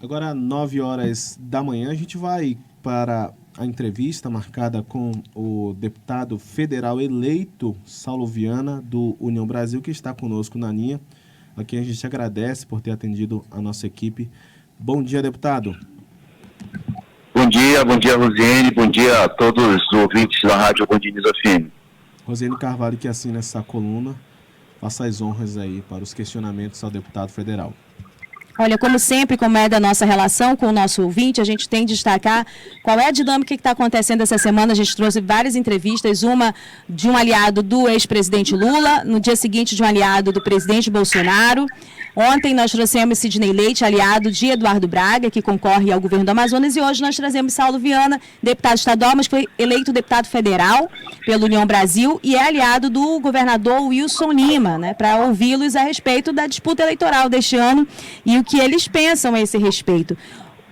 Agora, 9 horas da manhã, a gente vai para a entrevista marcada com o deputado federal eleito Saulo Viana, do União Brasil, que está conosco na linha. A quem a gente agradece por ter atendido a nossa equipe. Bom dia, deputado. Bom dia, Rosiane. Bom dia a todos os ouvintes da Rádio Band News FM. Rosiane Carvalho, que assina essa coluna, faça as honras aí para os questionamentos ao deputado federal. Olha, como sempre, como é da nossa relação com o nosso ouvinte, a gente tem de destacar qual é a dinâmica que está acontecendo essa semana. A gente trouxe várias entrevistas, uma de um aliado do ex-presidente Lula, no dia seguinte de um aliado do presidente Bolsonaro. Ontem nós trouxemos Sidney Leite, aliado de Eduardo Braga, que concorre ao governo do Amazonas, e hoje nós trazemos Saulo Viana, deputado estadual, mas foi eleito deputado federal pela União Brasil e é aliado do governador Wilson Lima, né, para ouvi-los a respeito da disputa eleitoral deste ano e o que eles pensam a esse respeito.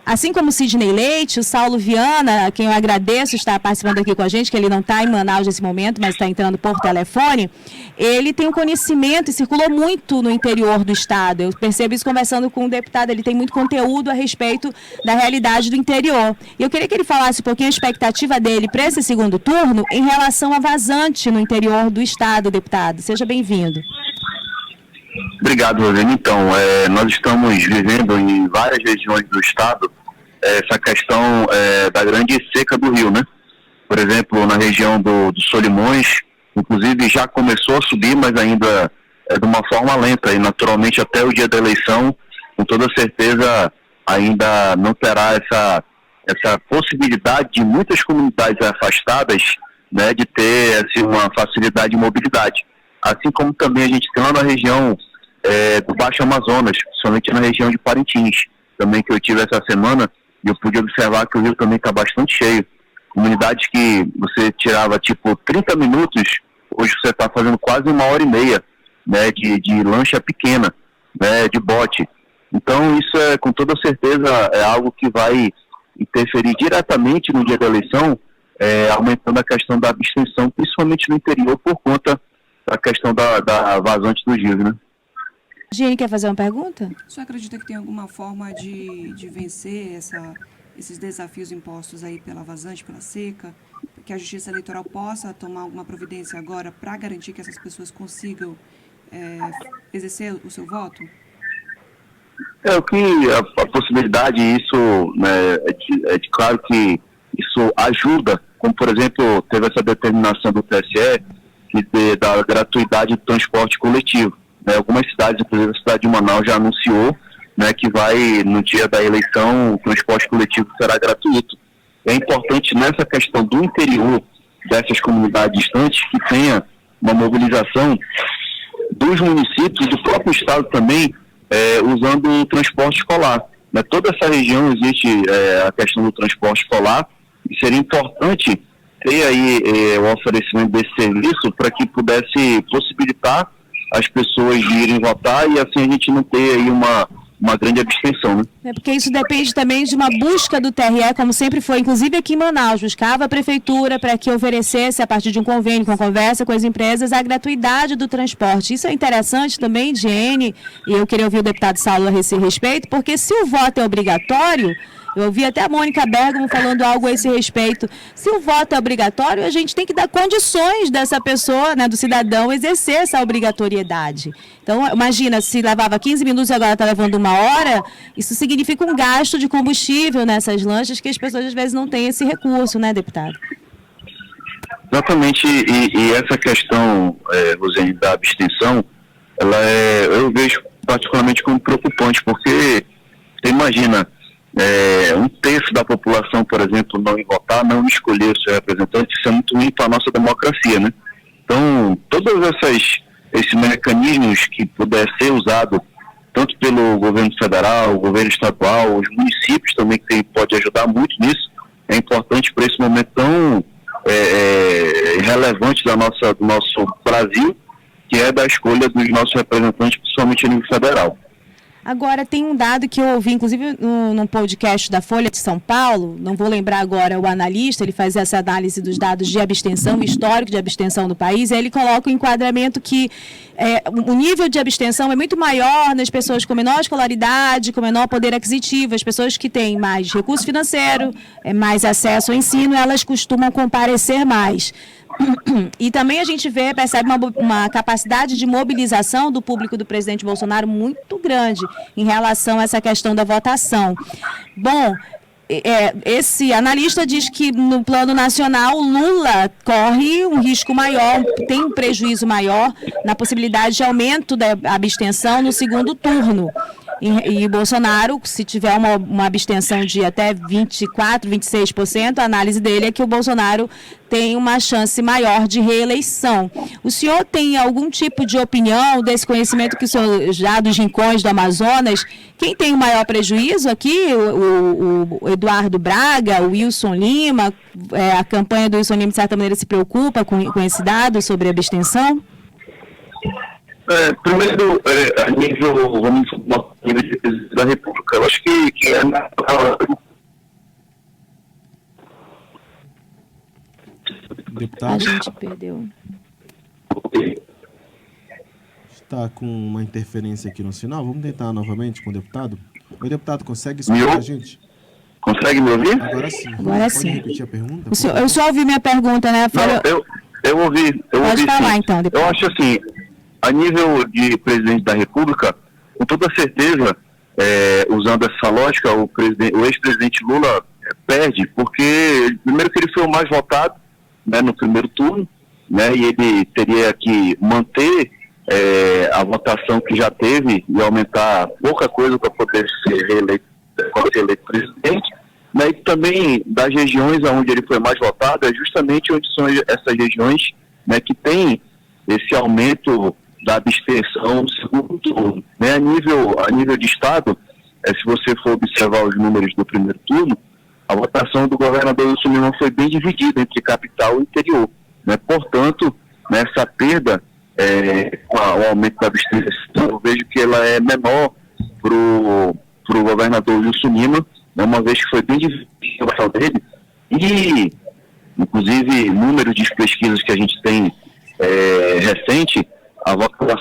Assim como o Sidney Leite, o Saulo Viana, a quem eu agradeço estar participando aqui com a gente, que ele não está em Manaus nesse momento, mas está entrando por telefone, ele tem um conhecimento e circulou muito no interior do estado. Eu percebo isso conversando com o deputado, ele tem muito conteúdo a respeito da realidade do interior. E eu queria que ele falasse um pouquinho a expectativa dele para esse segundo turno em relação a vazante no interior do estado, deputado. Seja bem-vindo. Obrigado, Rosiane. Então, nós estamos vivendo em várias regiões do estado essa questão da grande seca do rio, né? Por exemplo, na região do Solimões, inclusive já começou a subir, mas ainda de uma forma lenta e naturalmente até o dia da eleição, com toda certeza ainda não terá essa possibilidade de muitas comunidades afastadas, né, de ter assim, uma facilidade de mobilidade. Assim como também a gente tem lá na região do Baixo Amazonas, principalmente na região de Parintins, também que eu tive essa semana, e eu pude observar que o rio também está bastante cheio. Comunidades que você tirava tipo 30 minutos, hoje você está fazendo quase 1h30, né, de lancha pequena, né, de bote. Então isso com toda certeza é algo que vai interferir diretamente no dia da eleição, aumentando a questão da abstenção, principalmente no interior, por conta da questão da vazante dos rios, né? Gine, quer fazer uma pergunta? O senhor acredita que tem alguma forma de vencer esses desafios impostos aí pela vazante, pela seca, que a Justiça Eleitoral possa tomar alguma providência agora para garantir que essas pessoas consigam exercer o seu voto? O que a possibilidade, isso, né, claro que isso ajuda, como por exemplo, teve essa determinação do TSE da gratuidade do transporte coletivo. Algumas cidades, inclusive a cidade de Manaus, já anunciou, né, que vai, no dia da eleição, o transporte coletivo será gratuito. É importante nessa questão do interior dessas comunidades distantes que tenha uma mobilização dos municípios e do próprio estado também, usando o transporte escolar. Toda essa região existe a questão do transporte escolar e seria importante ter aí o oferecimento desse serviço para que pudesse possibilitar as pessoas de irem votar e assim a gente não ter aí uma grande abstenção, né? Porque isso depende também de uma busca do TRE, como sempre foi, inclusive aqui em Manaus, buscava a prefeitura para que oferecesse, a partir de um convênio, com conversa com as empresas, a gratuidade do transporte. Isso é interessante também, Diene, e eu queria ouvir o deputado Saulo a esse respeito, porque se o voto é obrigatório, eu ouvi até a Mônica Bergamo falando algo a esse respeito. Se o voto é obrigatório, a gente tem que dar condições dessa pessoa, né, do cidadão, exercer essa obrigatoriedade. Então, imagina, se levava 15 minutos e agora está levando 1 hora, isso significa um gasto de combustível nessas lanchas que as pessoas às vezes não têm esse recurso, né, deputado? Exatamente, e essa questão, Rosiane, da abstenção, eu vejo particularmente como preocupante, porque você imagina, 1/3 da população, por exemplo, não ir votar, não escolher o seu representante, isso é muito ruim para a nossa democracia, né? Então, todos esses mecanismos que puder ser usado, tanto pelo governo federal, o governo estadual, os municípios também, que pode ajudar muito nisso, é importante para esse momento tão relevante do nosso Brasil, que é da escolha dos nossos representantes, principalmente a nível federal. Agora, tem um dado que eu ouvi, inclusive, num podcast da Folha de São Paulo, não vou lembrar agora o analista, ele faz essa análise dos dados de abstenção, histórico de abstenção do país, e aí ele coloca o enquadramento que o nível de abstenção é muito maior nas pessoas com menor escolaridade, com menor poder aquisitivo, as pessoas que têm mais recurso financeiro, mais acesso ao ensino, elas costumam comparecer mais. E também a gente percebe uma capacidade de mobilização do público do presidente Bolsonaro muito grande em relação a essa questão da votação. Bom, esse analista diz que no plano nacional Lula corre um risco maior, tem um prejuízo maior na possibilidade de aumento da abstenção no segundo turno. E Bolsonaro, se tiver uma abstenção de até 24%, 26%, a análise dele é que o Bolsonaro tem uma chance maior de reeleição. O senhor tem algum tipo de opinião desse conhecimento que o senhor já dos rincões do Amazonas? Quem tem o maior prejuízo aqui? O Eduardo Braga, o Wilson Lima? A campanha do Wilson Lima, de certa maneira, se preocupa com esse dado sobre a abstenção? Primeiro, a nível, vamos falar, da República, eu acho que é Deputado? A gente perdeu. Está com uma interferência aqui no sinal. Vamos tentar novamente com o deputado. O deputado consegue escutar a gente? Consegue me ouvir? Agora sim. Agora sim. Pode repetir a pergunta? Eu só ouvi minha pergunta, né? Não, eu ouvi. Pode falar, sim. então, deputado. Eu acho assim, a nível de presidente da República, com toda certeza, usando essa lógica, o ex-presidente Lula perde, porque primeiro que ele foi o mais votado, né, no primeiro turno, né, e ele teria que manter a votação que já teve e aumentar pouca coisa para poder ser eleito presidente, né, e também das regiões onde ele foi mais votado, é justamente onde são essas regiões, né, que tem esse aumento da abstenção no segundo turno. Né? A nível de Estado, se você for observar os números do primeiro turno, a votação do governador Wilson Lima foi bem dividida entre capital e interior. Né? Portanto, nessa perda, com o aumento da abstenção, eu vejo que ela é menor para o governador Wilson Lima, né? Uma vez que foi bem dividida a votação dele, e, inclusive, números de pesquisas que a gente tem recente, a votação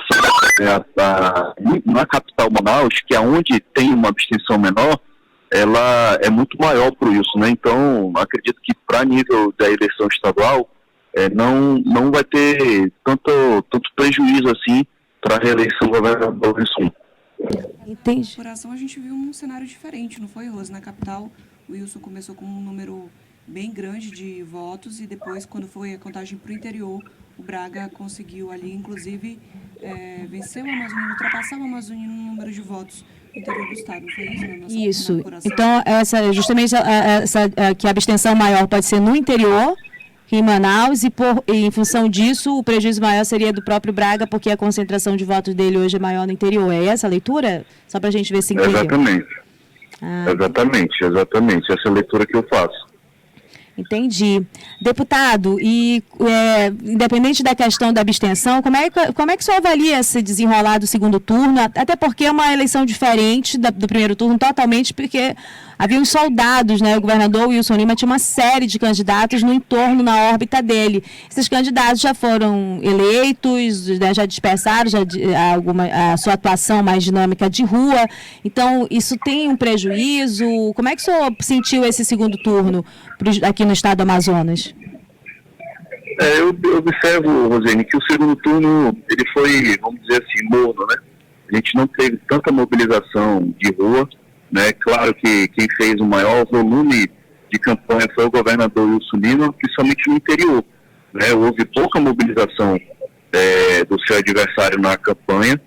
na capital Manaus, que é onde tem uma abstenção menor, ela é muito maior para isso, né? Então, acredito que para nível da eleição estadual, não vai ter tanto prejuízo assim para a reeleição do governador Wilson. Entendi. Por ação, a gente viu um cenário diferente, não foi, Rose? Na capital, o Wilson começou com um número bem grande de votos e depois, quando foi a contagem para o interior, o Braga conseguiu ali, inclusive, vencer o Amazônia, ultrapassar o Amazônia no número de votos no interior do estado, não foi isso? Isso. Então, justamente que a abstenção maior pode ser no interior, em Manaus, e em função disso, o prejuízo maior seria do próprio Braga, porque a concentração de votos dele hoje é maior no interior. É essa a leitura? Só para a gente ver se entendeu. Exatamente. Essa é a leitura que eu faço. Entendi. Deputado, independente da questão da abstenção, como é que o senhor avalia esse desenrolar do segundo turno? Até porque é uma eleição diferente do primeiro turno, totalmente, porque haviam soldados, né? O governador Wilson Lima tinha uma série de candidatos no entorno, na órbita dele. Esses candidatos já foram eleitos, né, já dispersaram a sua atuação mais dinâmica de rua. Então, isso tem um prejuízo? Como é que o senhor sentiu esse segundo turno aqui no estado do Amazonas? Eu observo, Rosane, que o segundo turno ele foi, vamos dizer assim, morno, né? A gente não teve tanta mobilização de rua, né? Claro que quem fez o maior volume de campanha foi o governador Wilson Lima, principalmente no interior, né? Houve pouca mobilização do seu adversário na campanha,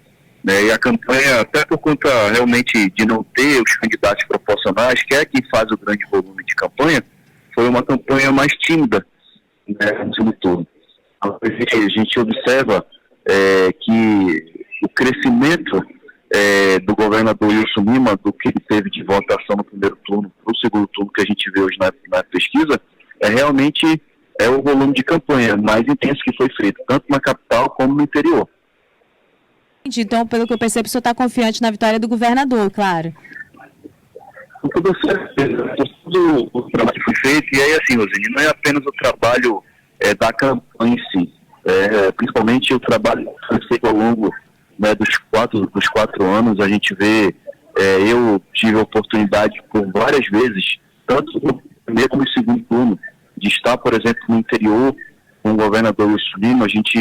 né? E a campanha, até por conta realmente de não ter os candidatos proporcionais, que é quem faz o grande volume de campanha, foi uma campanha mais tímida, né, no segundo turno. A gente observa que o crescimento do governador Wilson Lima, do que ele teve de votação no primeiro turno para o segundo turno que a gente vê hoje na pesquisa, realmente o volume de campanha mais intenso que foi feito, tanto na capital como no interior. Então, pelo que eu percebo, o senhor está confiante na vitória do governador, claro. Com toda certeza. Todo o trabalho que foi feito, e aí assim, Rosane, não é apenas o trabalho da campanha em si, principalmente o trabalho que foi feito ao longo, né, dos quatro anos. A gente vê, eu tive a oportunidade por várias vezes, tanto no primeiro como no segundo turno, de estar, por exemplo, no interior com o governador Wilson Lima. A gente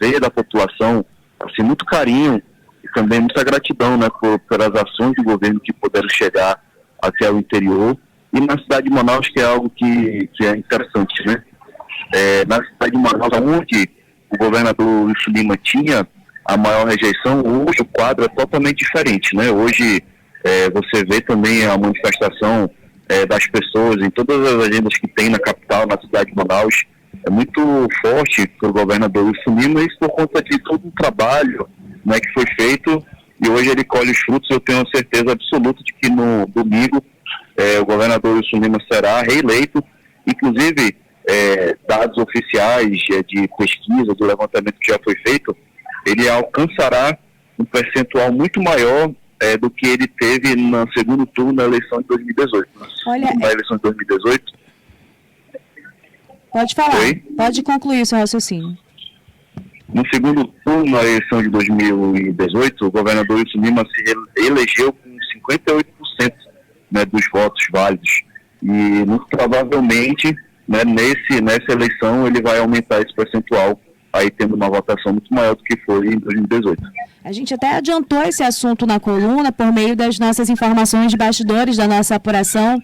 vê da população assim, muito carinho e também muita gratidão, né, pelas ações do governo que puderam chegar até o interior. E na cidade de Manaus, que é algo que é interessante, né? Na cidade de Manaus, onde o governador Wilson Lima tinha a maior rejeição, hoje o quadro é totalmente diferente, né? Hoje você vê também a manifestação das pessoas em todas as agendas que tem na capital, na cidade de Manaus, é muito forte para o governador Wilson Lima, e isso por conta de todo o trabalho, né, que foi feito, e hoje ele colhe os frutos. Eu tenho certeza absoluta de que no domingo o governador Wilson Lima será reeleito. Inclusive, dados oficiais de pesquisa, do levantamento que já foi feito, ele alcançará um percentual muito maior do que ele teve no segundo turno da eleição de 2018. Na eleição de 2018. Pode falar, Oi? Pode concluir o seu raciocínio. No segundo turno, na eleição de 2018, o governador Wilson Lima se elegeu com 58%, né, dos votos válidos. E, muito provavelmente, né, nessa eleição, ele vai aumentar esse percentual, aí tendo uma votação muito maior do que foi em 2018. A gente até adiantou esse assunto na coluna por meio das nossas informações de bastidores da nossa apuração,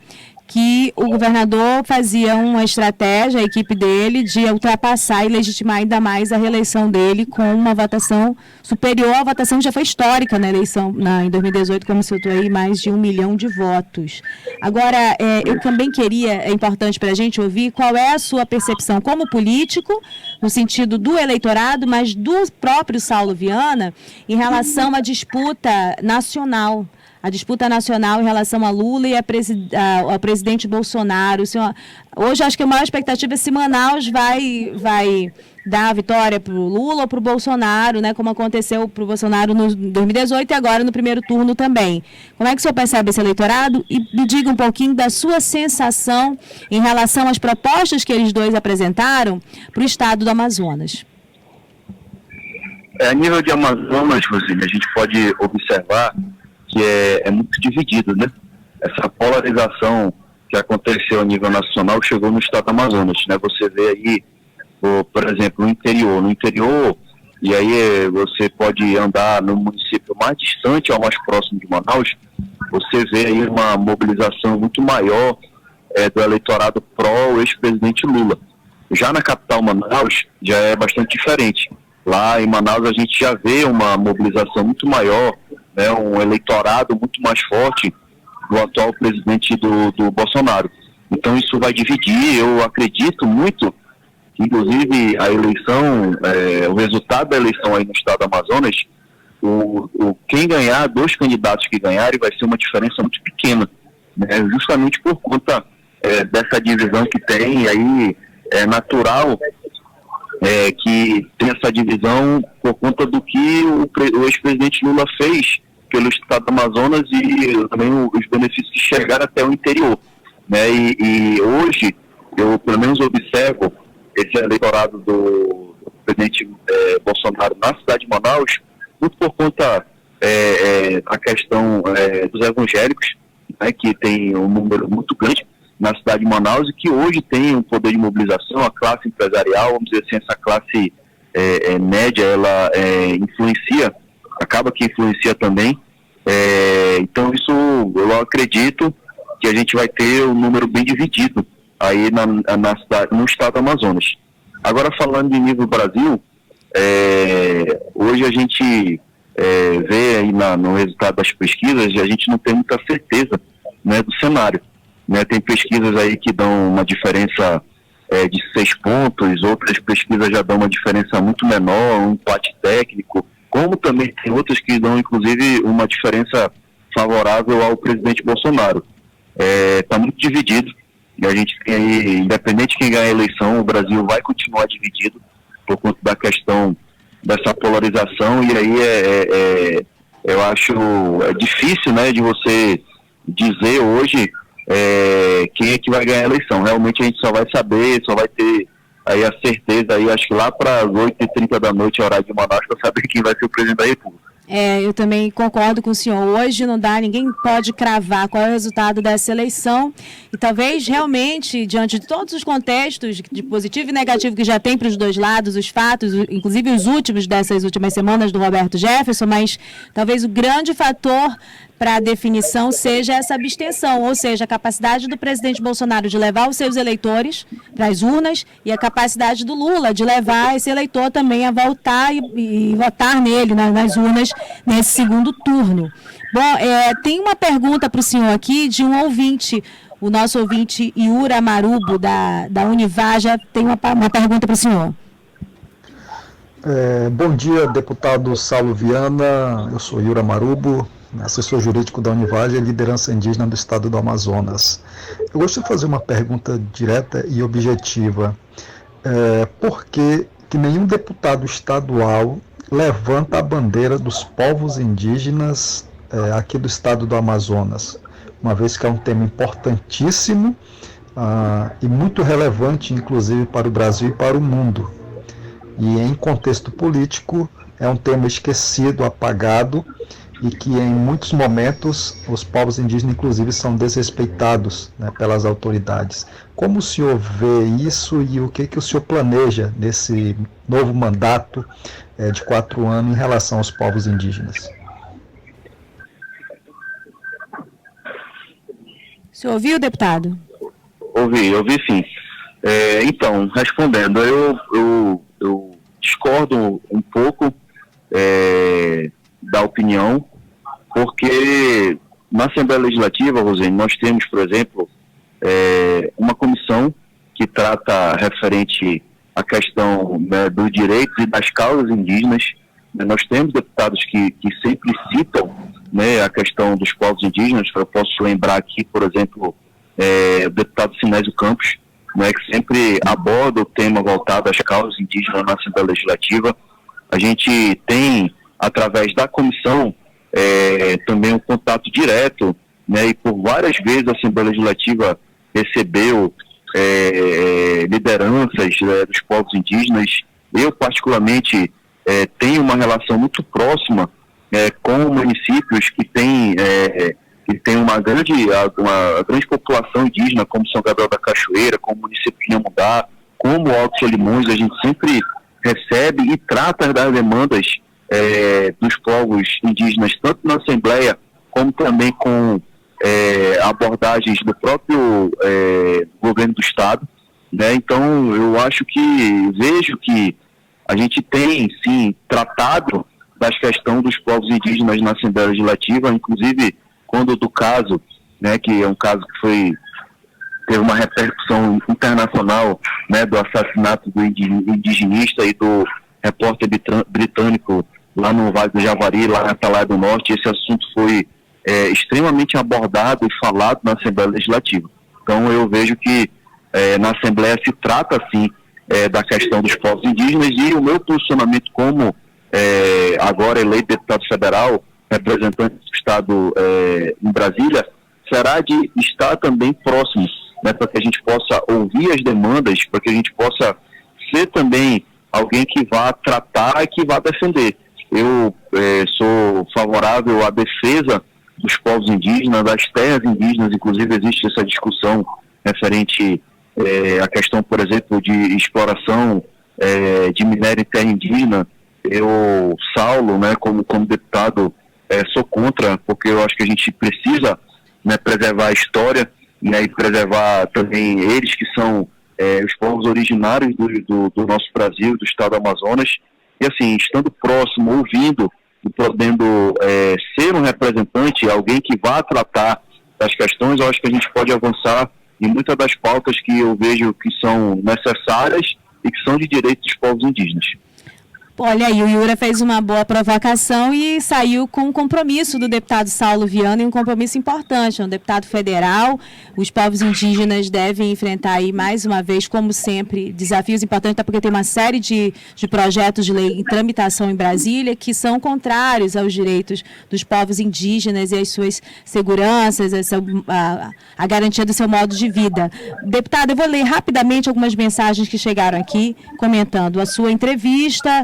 que o governador fazia uma estratégia, a equipe dele, de ultrapassar e legitimar ainda mais a reeleição dele com uma votação superior à votação que já foi histórica na eleição em 2018, como citou aí, mais de 1 milhão de votos. Agora, eu também queria, é importante para a gente ouvir qual é a sua percepção como político, no sentido do eleitorado, mas do próprio Saulo Viana, em relação à disputa nacional. A disputa nacional em relação a Lula e ao presidente Bolsonaro. Hoje, acho que a maior expectativa é se Manaus vai dar a vitória para o Lula ou para o Bolsonaro, né, como aconteceu para o Bolsonaro no 2018 e agora no primeiro turno também. Como é que o senhor percebe esse eleitorado? E me diga um pouquinho da sua sensação em relação às propostas que eles dois apresentaram para o estado do Amazonas. A nível de Amazonas, Rosine, a gente pode observar que é muito dividido, né? Essa polarização que aconteceu a nível nacional chegou no estado do Amazonas, né? Você vê aí, por exemplo, no interior, e aí você pode andar no município mais distante, ao mais próximo de Manaus, você vê aí uma mobilização muito maior do eleitorado pró-ex-presidente Lula. Já na capital, Manaus, já é bastante diferente. Lá em Manaus a gente já vê uma mobilização muito maior, né, um eleitorado muito mais forte do atual presidente do Bolsonaro. Então isso vai dividir. Eu acredito muito que, inclusive, a eleição, o resultado da eleição aí no estado do Amazonas, quem ganhar, 2 candidatos que ganharem, vai ser uma diferença muito pequena, né, justamente por conta dessa divisão que tem. E aí é natural que tem essa divisão por conta do que o ex-presidente Lula fez pelo estado do Amazonas e também os benefícios que chegaram até o interior, né? E hoje eu pelo menos observo esse eleitorado do presidente Bolsonaro na cidade de Manaus muito por conta da questão dos evangélicos, né, que tem um número muito grande na cidade de Manaus e que hoje tem um poder de mobilização. A classe empresarial, vamos dizer assim, essa classe média, ela acaba que influencia também. Então isso eu acredito que a gente vai ter um número bem dividido aí na cidade, no estado do Amazonas. Agora, falando de nível Brasil, hoje a gente vê aí no resultado das pesquisas, a gente não tem muita certeza, né, do cenário. Né, tem pesquisas aí que dão uma diferença de 6 pontos, outras pesquisas já dão uma diferença muito menor, um empate técnico, como também tem outras que dão, inclusive, uma diferença favorável ao presidente Bolsonaro. Está muito dividido, e a gente tem aí, independente de quem ganhar a eleição, o Brasil vai continuar dividido por conta da questão dessa polarização, e aí eu acho difícil, né, de você dizer hoje quem é que vai ganhar a eleição. Realmente a gente só vai saber, só vai ter aí a certeza, aí acho que lá para as 8h30 da noite, horário de Manaus, para saber quem vai ser o presidente da República. Eu também concordo com o senhor. Hoje não dá, ninguém pode cravar qual é o resultado dessa eleição. E talvez realmente, diante de todos os contextos de positivo e negativo que já tem para os dois lados, os fatos, inclusive os últimos dessas últimas semanas do Roberto Jefferson, mas talvez o grande fator para a definição seja essa abstenção, ou seja, a capacidade do presidente Bolsonaro de levar os seus eleitores para as urnas e a capacidade do Lula de levar esse eleitor também a voltar e votar nele nas urnas nesse segundo turno. Bom, tem uma pergunta para o senhor aqui de um ouvinte, o nosso ouvinte Iura Marubo, da Univaja, tem uma pergunta para o senhor. Bom dia, deputado Saulo Viana, eu sou Iura Marubo, assessor jurídico da Univaja e liderança indígena do estado do Amazonas. Eu gostaria de fazer uma pergunta direta e objetiva. Por que nenhum deputado estadual levanta a bandeira dos povos indígenas aqui do estado do Amazonas, uma vez que é um tema importantíssimo e muito relevante, inclusive para o Brasil e para o mundo. E em contexto político é um tema esquecido, apagado, e que em muitos momentos os povos indígenas, inclusive, são desrespeitados, né, pelas autoridades. Como o senhor vê isso e o que o senhor planeja nesse novo mandato de 4 anos em relação aos povos indígenas? O senhor ouviu, deputado? Ouvi sim. Então, respondendo, eu discordo um pouco da opinião, porque na Assembleia Legislativa, Rosane, nós temos, por exemplo, uma comissão que trata referente à questão, né, dos direitos e das causas indígenas. Nós temos deputados que sempre citam, né, a questão dos povos indígenas. Eu posso lembrar aqui, por exemplo, o deputado Sinésio Campos, né, que sempre aborda o tema voltado às causas indígenas na Assembleia Legislativa. A gente tem, através da comissão, também um contato direto, né, e por várias vezes a Assembleia Legislativa recebeu lideranças dos povos indígenas. Eu, particularmente, tenho uma relação muito próxima com municípios que têm uma grande população indígena, como São Gabriel da Cachoeira, como o município de Inhamudá, como Alto Solimões. A gente sempre recebe e trata das demandas dos povos indígenas, tanto na Assembleia, como também com abordagens do próprio governo do Estado, né? Então, eu vejo que a gente tem, sim, tratado das questões dos povos indígenas na Assembleia Legislativa, inclusive quando do caso, né, que é um caso que teve uma repercussão internacional, né, do assassinato do indigenista e do repórter britânico lá no Vale do Javari, lá na Atalaia do Norte. Esse assunto foi extremamente abordado e falado na Assembleia Legislativa. Então eu vejo que na Assembleia se trata, sim, da questão dos povos indígenas, e o meu posicionamento como agora eleito deputado federal, representante do Estado em Brasília, será de estar também próximo, né, para que a gente possa ouvir as demandas, para que a gente possa ser também alguém que vá tratar e que vá defender. Eu sou favorável à defesa dos povos indígenas, das terras indígenas. Inclusive existe essa discussão referente à questão, por exemplo, de exploração de minério em terra indígena. Eu, Saulo, né, como deputado, sou contra, porque eu acho que a gente precisa, né, preservar a história, né, e preservar também eles que são os povos originários do nosso Brasil, do estado do Amazonas. E assim, estando próximo, ouvindo e podendo ser um representante, alguém que vá tratar das questões, eu acho que a gente pode avançar em muitas das pautas que eu vejo que são necessárias e que são de direito dos povos indígenas. Olha aí, o Yura fez uma boa provocação e saiu com um compromisso do deputado Saulo Viana, e um compromisso importante, é um deputado federal. Os povos indígenas devem enfrentar aí, mais uma vez, como sempre, desafios importantes, até porque tem uma série de projetos de lei em tramitação em Brasília que são contrários aos direitos dos povos indígenas e às suas seguranças, a garantia do seu modo de vida. Deputado, eu vou ler rapidamente algumas mensagens que chegaram aqui, comentando a sua entrevista.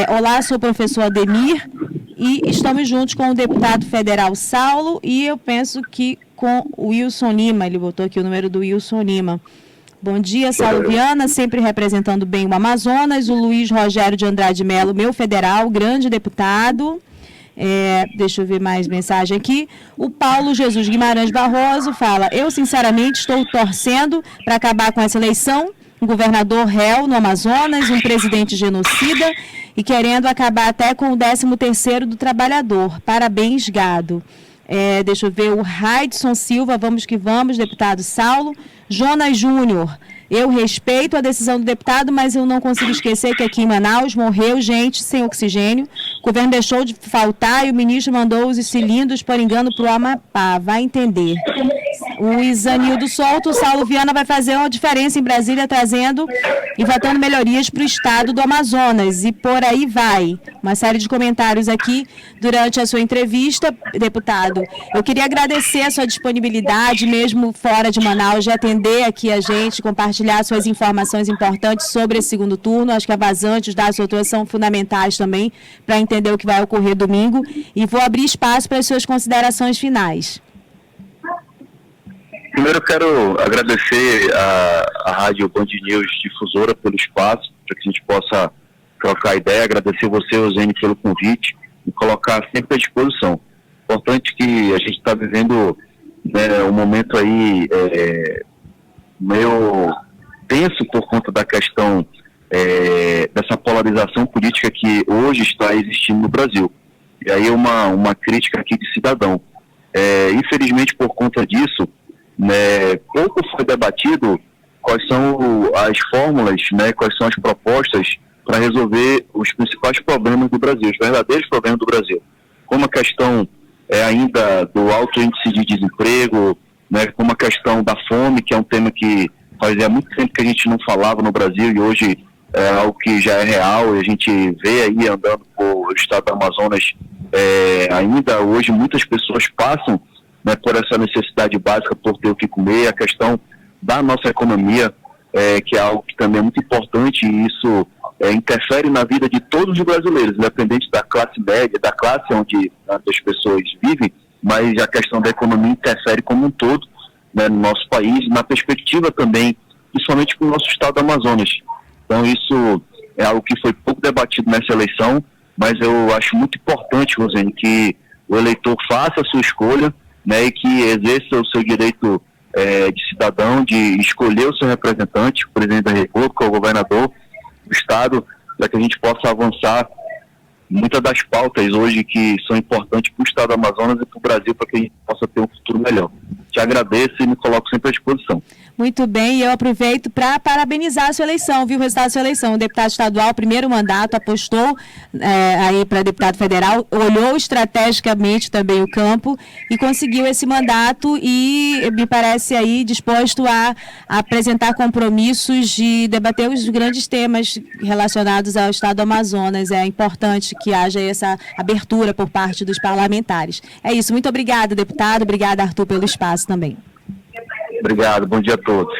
Olá, sou o professor Ademir e estamos juntos com o deputado federal Saulo e eu penso que com o Wilson Lima, ele botou aqui o número do Wilson Lima. Bom dia, Saulo Viana, sempre representando bem o Amazonas, o Luiz Rogério de Andrade Melo, meu federal, grande deputado. Deixa eu ver mais mensagem aqui. O Paulo Jesus Guimarães Barroso fala: eu sinceramente estou torcendo para acabar com essa eleição, um governador réu no Amazonas, um presidente genocida e querendo acabar até com o 13º do trabalhador. Parabéns, gado. Deixa eu ver, o Raidson Silva, vamos que vamos, deputado Saulo. Jonas Júnior, eu respeito a decisão do deputado, mas eu não consigo esquecer que aqui em Manaus morreu gente sem oxigênio, o governo deixou de faltar e o ministro mandou os cilindros por engano para o Amapá, vai entender. O Isanildo Souto, o Saulo Viana vai fazer uma diferença em Brasília, trazendo e votando melhorias para o estado do Amazonas, e por aí vai. Uma série de comentários aqui durante a sua entrevista, deputado. Eu queria agradecer a sua disponibilidade, mesmo fora de Manaus, de atender aqui a gente, compartilhar suas informações importantes sobre esse segundo turno. Acho que a vazante, os dados autores são fundamentais também para entender o que vai ocorrer domingo. E vou abrir espaço para as suas considerações finais. Primeiro eu quero agradecer a Rádio Band News Difusora pelo espaço, para que a gente possa trocar ideia, agradecer você, Rosane, pelo convite e colocar sempre à disposição. Importante que a gente está vivendo um momento aí meio tenso por conta da questão dessa polarização política que hoje está existindo no Brasil. E aí uma crítica aqui de cidadão. Infelizmente, por conta disso, pouco foi debatido quais são as fórmulas, quais são as propostas para resolver os principais problemas do Brasil, os verdadeiros problemas do Brasil, como a questão ainda do alto índice de desemprego, como a questão da fome, que é um tema que fazia muito tempo que a gente não falava no Brasil e hoje é algo que já é real, e a gente vê aí andando por estado do Amazonas, ainda hoje muitas pessoas passam por essa necessidade básica, por ter o que comer, a questão da nossa economia, que é algo que também é muito importante, e isso interfere na vida de todos os brasileiros, independente da classe média, da classe onde as pessoas vivem, mas a questão da economia interfere como um todo no nosso país, na perspectiva também, principalmente para o nosso estado do Amazonas. Então isso é algo que foi pouco debatido nessa eleição, mas eu acho muito importante, Rosane, que o eleitor faça a sua escolha, e que exerça o seu direito de cidadão, de escolher o seu representante, o presidente da República, o governador do estado, para que a gente possa avançar muitas das pautas hoje que são importantes para o estado do Amazonas e para o Brasil, para que a gente possa ter um futuro melhor. Te agradeço e me coloco sempre à disposição. Muito bem, e eu aproveito para parabenizar a sua eleição, viu, o resultado da sua eleição. O deputado estadual, primeiro mandato, apostou aí para deputado federal, olhou estrategicamente também o campo e conseguiu esse mandato e me parece aí disposto a apresentar compromissos de debater os grandes temas relacionados ao estado do Amazonas. É importante que haja essa abertura por parte dos parlamentares. É isso, muito obrigada, deputado, obrigada, Arthur, pelo espaço também. Obrigado, bom dia a todos.